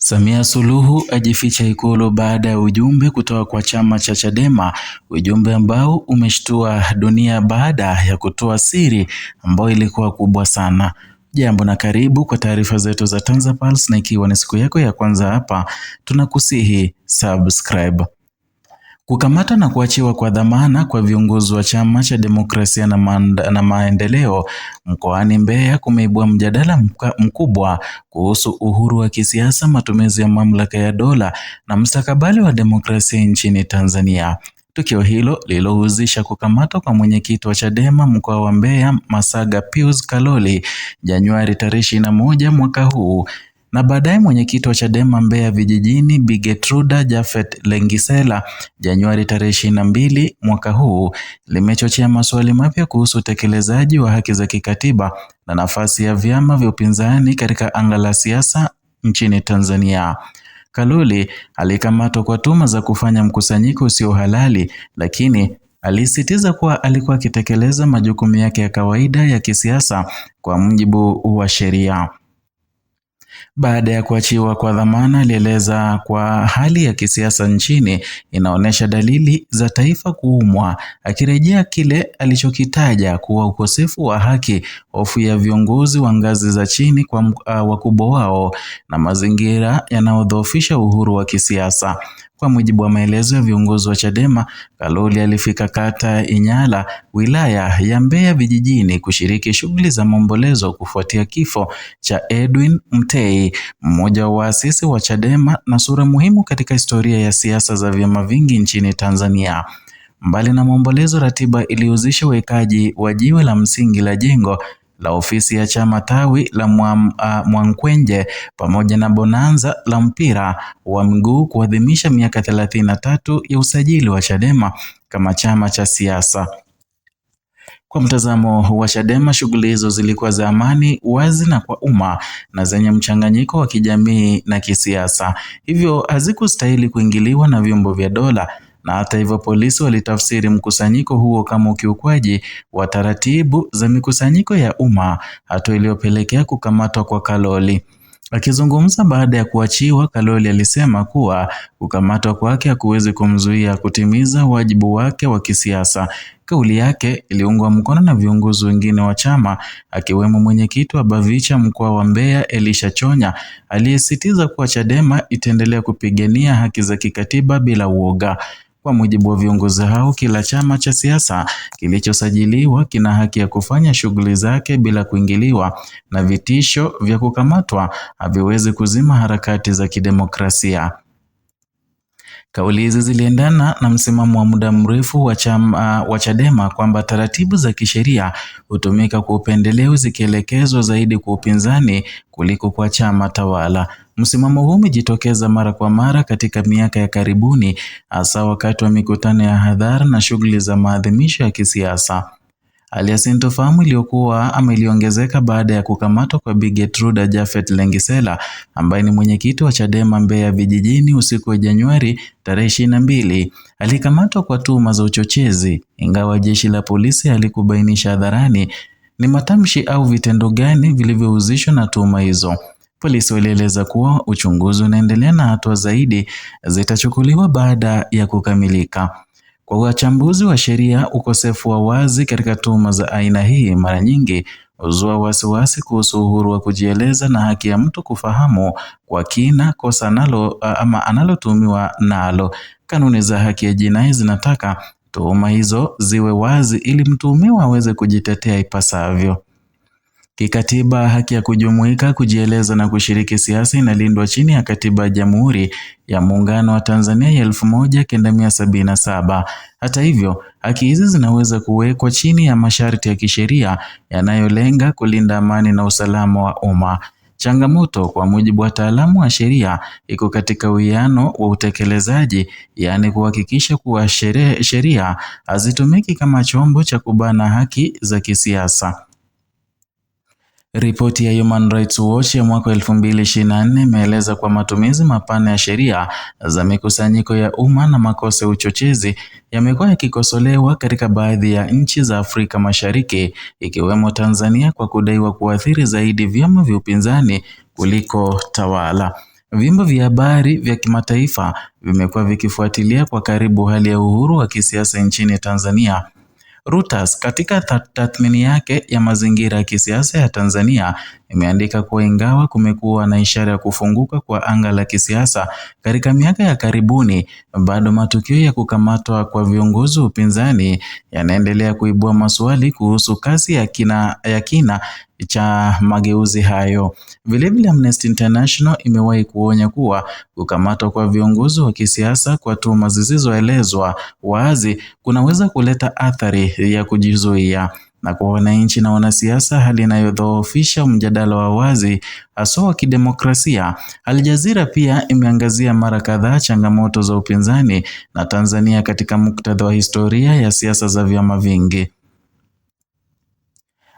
Samia Suluhu ajificha Ikulu baada ya ujumbe kutoka kwa chama cha Chadema, ujumbe ambao umeshtua dunia baada ya kutoa siri ambayo ilikuwa kubwa sana. Jambo na karibu kwa taarifa zetu za TanzaPulse, na ikiwa ni siku yako ya kwanza hapa, tunakusihi subscribe. Kukamata na kuachiwa kwa dhamana kwa viongozi wa chama cha demokrasia na maendeleo mkoani Mbeya kumeibua mjadala mkubwa kuhusu uhuru wa kisiasa, matumizi ya mamlaka ya dola na mustakabali wa demokrasia nchini Tanzania. Tukio hilo lilohusisha kukamatwa kwa mwenyekiti wa Chadema mkoa wa Mbeya Masaga Pius Kaloli Januari tarehe 21 mwaka huu, na baadaye mwenyekiti wa Chadema Mbeya vijijini Bi Gertruda Japhet Lengisela Januari tarehe 22 mwaka huu, limechochea maswali mapya kuhusu utekelezaji wa haki za kikatiba na nafasi ya vyama vya upinzani katika anga la siasa nchini Tanzania. Kaloli alikamatwa kwa tuhuma za kufanya mkusanyiko usio halali, lakini alisisitiza kuwa alikuwa akitekeleza majukumu yake ya kawaida ya kisiasa kwa mujibu wa sheria. Baada ya kuachiwa kwa dhamana, alieleza kwa hali ya kisiasa nchini inaonyesha dalili za taifa kuumwa, akirejea kile alichokitaja kuwa ukosefu wa haki, hofu ya viongozi wa ngazi za chini kwa wakubwa wao na mazingira yanayodhoofisha uhuru wa kisiasa. Kwa mujibu wa maelezo ya viongozi wa Chadema, Kaloli alifika kata Inyala, wilaya ya Mbeya vijijini kushiriki shughuli za maombolezo kufuatia kifo cha Edwin Mtei, mmoja wa waasisi wa Chadema na sura muhimu katika historia ya siasa za vyama vingi nchini Tanzania. Mbali na maombolezo, ratiba ilihusisha uwekaji wa jiwe la msingi la jengo la ofisi ya chama tawi la Mwankwenje pamoja na bonanza la mpira wa miguu kuadhimisha miaka 33 ya usajili wa Chadema kama chama cha siasa. Kwa mtazamo wa Chadema, shughuli hizo zilikuwa za amani, wazi na kwa umma na zenye mchanganyiko wa kijamii na kisiasa, hivyo hazikustahili kuingiliwa na vyombo vya dola. Na hata hivyo, polisi walitafsiri mkusanyiko huo kama ukiukwaji wa taratibu za mikusanyiko ya umma, hatua iliyopelekea kukamatwa kwa Kaloli. Akizungumza baada ya kuachiwa, Kaloli alisema kuwa kukamatwa kwake hakuwezi kumzuia kutimiza wajibu wake wa kisiasa. Kauli yake iliungwa mkono na viongozi wengine wa chama, akiwemo mwenyekiti wa Bavicha mkoa wa Mbeya Elisha Chonya, aliyesisitiza kuwa Chadema itaendelea kupigania haki za kikatiba bila uoga. Kwa mujibu wa viongozi hao, kila chama cha siasa kilichosajiliwa kina haki ya kufanya shughuli zake bila kuingiliwa, na vitisho vya kukamatwa haviwezi kuzima harakati za kidemokrasia. Kauli hizi ziliendana na msimamo wa muda mrefu wa Chadema kwamba taratibu za kisheria hutumika kwa upendeleo, zikielekezwa zaidi kwa upinzani kuliko kwa chama tawala. Msimamo huu umejitokeza mara kwa mara katika miaka ya karibuni, hasa wakati wa mikutano ya hadhara na shughuli za maadhimisho ya kisiasa. Hali ya sintofahamu iliongezeka baada ya kukamatwa kwa Bi Gertruda Japhet Lengisela, ambaye ni mwenyekiti wa Chadema Mbeya vijijini usiku wa Januari tarehe 22. Alikamatwa kwa tuhuma za uchochezi, ingawa jeshi la polisi halikubainisha hadharani ni matamshi au vitendo gani vilivyohusishwa na tuhuma hizo. Polisi walieleza kuwa uchunguzi unaendelea na hatua zaidi zitachukuliwa baada ya kukamilika. Kwa wachambuzi wa sheria, ukosefu wa wazi katika tuhuma za aina hii mara nyingi huzua wasiwasi kuhusu uhuru wa kujieleza na haki ya mtu kufahamu kwa kina kosa analotuhumiwa nalo. Kanuni za haki ya jinai zinataka tuhuma hizo ziwe wazi ili mtuhumiwa aweze kujitetea ipasavyo. Kikatiba, haki ya kujumuika, kujieleza na kushiriki siasa inalindwa chini ya Katiba ya Jamhuri ya Muungano wa Tanzania ya 1977. Hata hivyo, haki hizi zinaweza kuwekwa chini ya masharti ya kisheria yanayolenga kulinda amani na usalama wa umma. Changamoto, kwa mujibu wa wataalamu wa sheria, iko katika uwiano wa utekelezaji, yaani kuhakikisha kuwa sheria hazitumiki kama chombo cha kubana haki za kisiasa. Ripoti ya Human Rights Watch ya mwaka 2024 imeeleza kwa matumizi mapana ya sheria za mikusanyiko ya umma na makosa ya uchochezi yamekuwa yakikosolewa katika baadhi ya nchi za Afrika Mashariki, ikiwemo Tanzania, kwa kudaiwa kuathiri zaidi vyama vya upinzani kuliko tawala. Vyombo vya habari vya kimataifa vimekuwa vikifuatilia kwa karibu hali ya uhuru wa kisiasa nchini Tanzania. Reuters katika tathmini yake ya mazingira ya kisiasa ya Tanzania imeandika kuwa ingawa kumekuwa na ishara ya kufunguka kwa anga la kisiasa katika miaka ya karibuni, bado matukio ya kukamatwa kwa viongozi wa upinzani yanaendelea kuibua maswali kuhusu kasi ya kina cha mageuzi hayo. Vilevile Amnesty International imewahi kuonya kuwa kukamatwa kwa viongozi wa kisiasa kwa tuhuma zisizoelezwa wazi kunaweza kuleta athari ya kujizuia na kwa wananchi na wanasiasa, hali inayodhoofisha mjadala wa wazi hasa wa kidemokrasia. Al Jazeera pia imeangazia mara kadhaa changamoto za upinzani na Tanzania katika muktadha wa historia ya siasa za vyama vingi.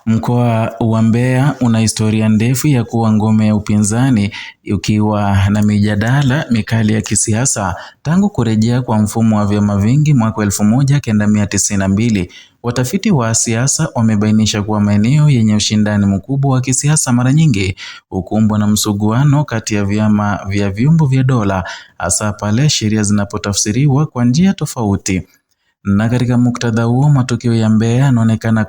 Mkoa wa Mbeya una historia ndefu ya kuwa ngome ya upinzani, ukiwa na mijadala mikali ya kisiasa tangu kurejea kwa mfumo wa vyama vingi mwaka 1992. Watafiti wa siasa wamebainisha kuwa maeneo yenye ushindani mkubwa wa kisiasa mara nyingi hukumbwa na msuguano kati ya vyama vya vyombo vya dola, hasa pale sheria zinapotafsiriwa kwa njia tofauti. Na katika muktadha huo, matukio ya Mbeya yanaonekana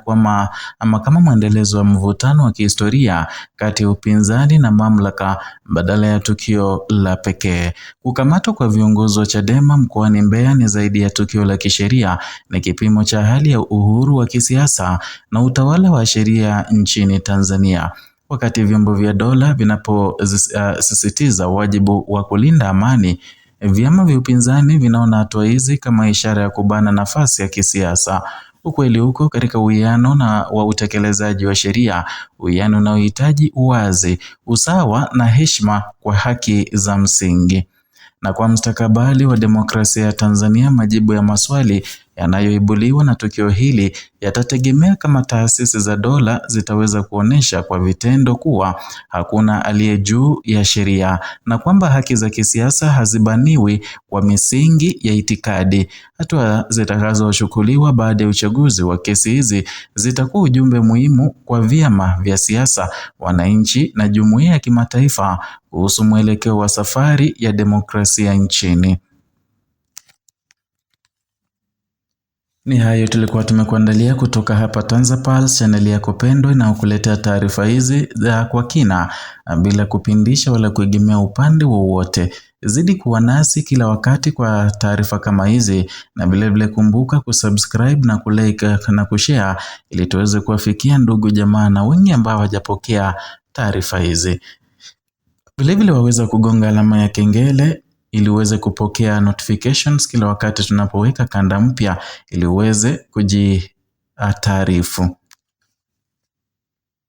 kama mwendelezo wa mvutano wa kihistoria kati ya upinzani na mamlaka badala ya tukio la pekee. Kukamatwa kwa viongozi wa Chadema mkoani Mbeya ni zaidi ya tukio la kisheria, ni kipimo cha hali ya uhuru wa kisiasa na utawala wa sheria nchini Tanzania. Wakati vyombo vya dola vinaposisitiza wajibu wa kulinda amani, vyama vya upinzani vinaona hatua hizi kama ishara ya kubana nafasi ya kisiasa. Ukweli huko katika uwiano wa utekelezaji wa sheria, uwiano unaohitaji uwazi, usawa na heshima kwa haki za msingi. Na kwa mustakabali wa demokrasia ya Tanzania, majibu ya maswali yanayoibuliwa na tukio hili yatategemea kama taasisi za dola zitaweza kuonesha kwa vitendo kuwa hakuna aliye juu ya sheria na kwamba haki za kisiasa hazibaniwi kwa misingi ya itikadi. Hatua zitakazochukuliwa baada ya uchaguzi wa kesi hizi zitakuwa ujumbe muhimu kwa vyama vya siasa, wananchi na jumuiya ya kimataifa kuhusu mwelekeo wa safari ya demokrasia nchini. Ni hayo tulikuwa tumekuandalia kutoka hapa TanzaPulse, channel yako pendwa na kukuletea taarifa hizi kwa kina bila kupindisha wala kuegemea upande wowote. Zidi kuwa nasi kila wakati kwa taarifa kama hizi, na vilevile kumbuka kusubscribe na kulike na kushare ili tuweze kuwafikia ndugu jamaa na wengi ambao hawajapokea taarifa hizi. Vilevile waweza kugonga alama ya kengele ili uweze kupokea notifications kila wakati tunapoweka kanda mpya ili uweze kujitaarifu.